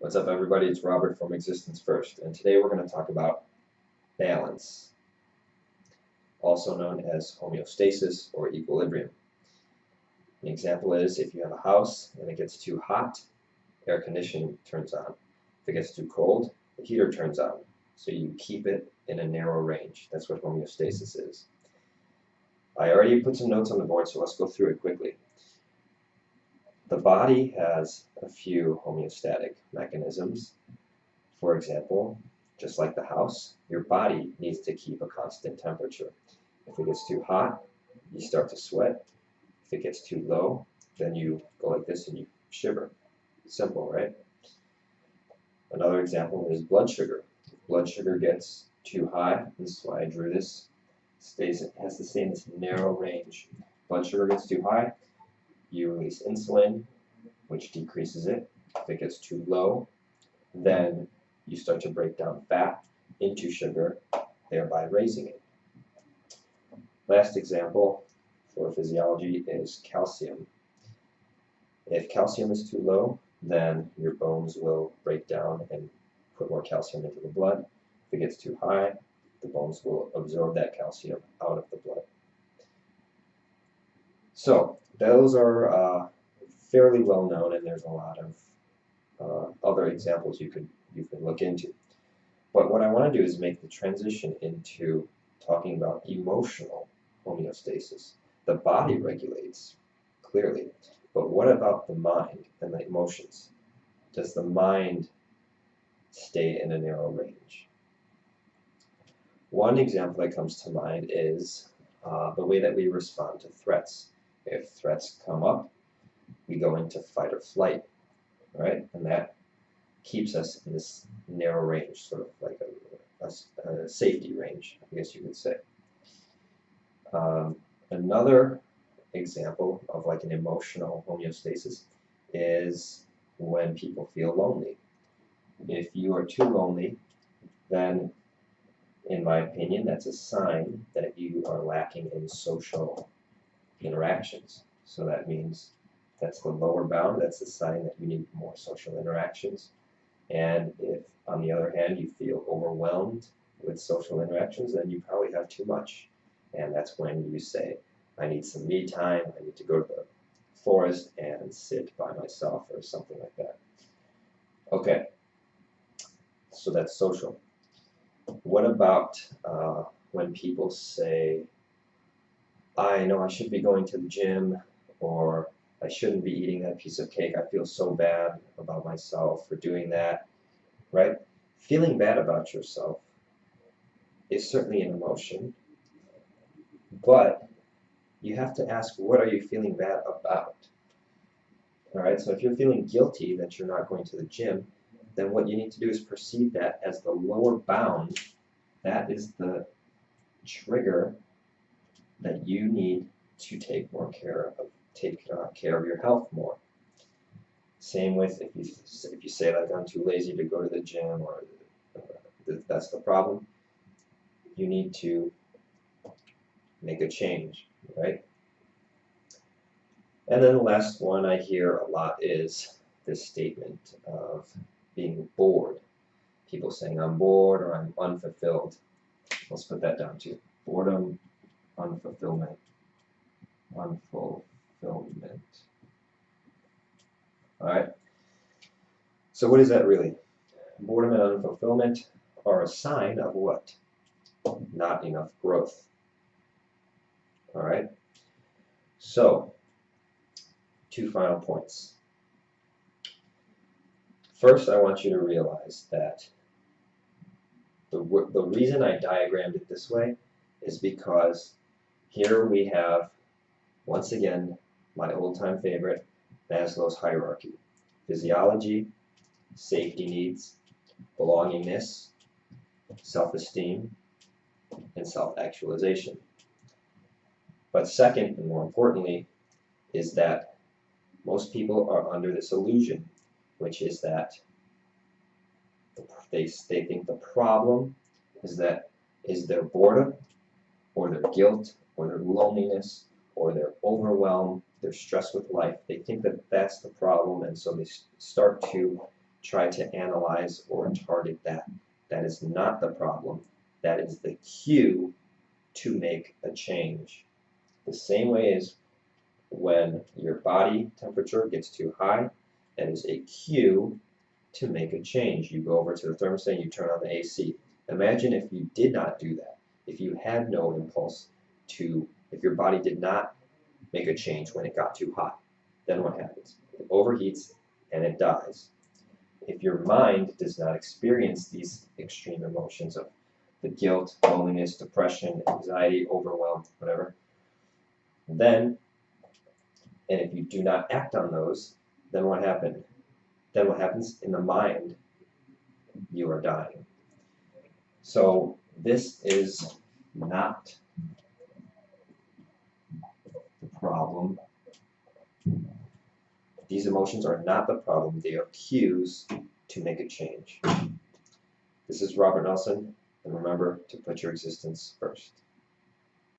What's up, everybody? It's Robert from Existence First, and today we're going to talk about balance, also known as homeostasis or equilibrium. An example is if you have a house and it gets too hot, air conditioning turns on. If it gets too cold, the heater turns on. So you keep it in a narrow range. That's what homeostasis is. I already put some notes on the board, so let's go through it quickly. The body has a few homeostatic mechanisms. For example, just like the house, your body needs to keep a constant temperature. If it gets too hot, you start to sweat. If it gets too low, then you go like this and you shiver. Simple, right? Another example is blood sugar. If blood sugar gets too high, this is why I drew this, it has to stay in this narrow range. Blood sugar gets too high, you release insulin, which decreases it. If it gets too low, then you start to break down fat into sugar, thereby raising it. Last example for physiology is calcium. If calcium is too low, then your bones will break down and put more calcium into the blood. If it gets too high, the bones will absorb that calcium out of the blood. So those are fairly well known, and there's a lot of other examples you can look into. But what I want to do is make the transition into talking about emotional homeostasis. The body regulates, clearly, but what about the mind and the emotions? Does the mind stay in a narrow range? One example that comes to mind is the way that we respond to threats. If threats come up, we go into fight or flight, right? And that keeps us in this narrow range, sort of like a safety range, I guess you could say. Another example of like an emotional homeostasis is when people feel lonely. If you are too lonely, then in my opinion, that's a sign that you are lacking in social interactions. So that means that's the lower bound. That's a sign that you need more social interactions. And if, on the other hand, you feel overwhelmed with social interactions, then you probably have too much. And that's when you say, I need some me time, I need to go to the forest and sit by myself or something like that. Okay, so that's social. What about when people say, I know I should be going to the gym, or I shouldn't be eating that piece of cake, I feel so bad about myself for doing that, right? Feeling bad about yourself is certainly an emotion, but you have to ask, what are you feeling bad about? All right, so if you're feeling guilty that you're not going to the gym, then what you need to do is perceive that as the lower bound. That is the trigger that you need to take more care of, take care of your health more. Same with if you say like I'm too lazy to go to the gym, or that's the problem, you need to make a change, right? And then the last one I hear a lot is this statement of being bored. People saying I'm bored or I'm unfulfilled. Let's put that down too. Boredom, unfulfillment, unfulfillment. All right. So what is that really? Boredom and unfulfillment are a sign of what? Not enough growth. All right. So, two final points. First, I want you to realize that the reason I diagrammed it this way is because here we have, once again, my old-time favorite, Maslow's hierarchy. Physiology, safety needs, belongingness, self-esteem, and self-actualization. But second, and more importantly, is that most people are under this illusion, which is that they think the problem is their boredom, or their guilt, or their loneliness, or their overwhelm, their stress with life. They think that that's the problem, and so they start to try to analyze or target that. That is not the problem. That is the cue to make a change. The same way as when your body temperature gets too high, that is a cue to make a change. You go over to the thermostat and you turn on the AC. Imagine if you did not do that, if you had no impulse to, if your body did not make a change when it got too hot, then what happens? It overheats and it dies. If your mind does not experience these extreme emotions of the guilt, loneliness, depression, anxiety, overwhelm, whatever, then, and if you do not act on those, then what happened? Then what happens in the mind? You are dying. So this is not the problem. These emotions are not the problem. They are cues to make a change. This is Robert Nelson, and remember to put your existence first.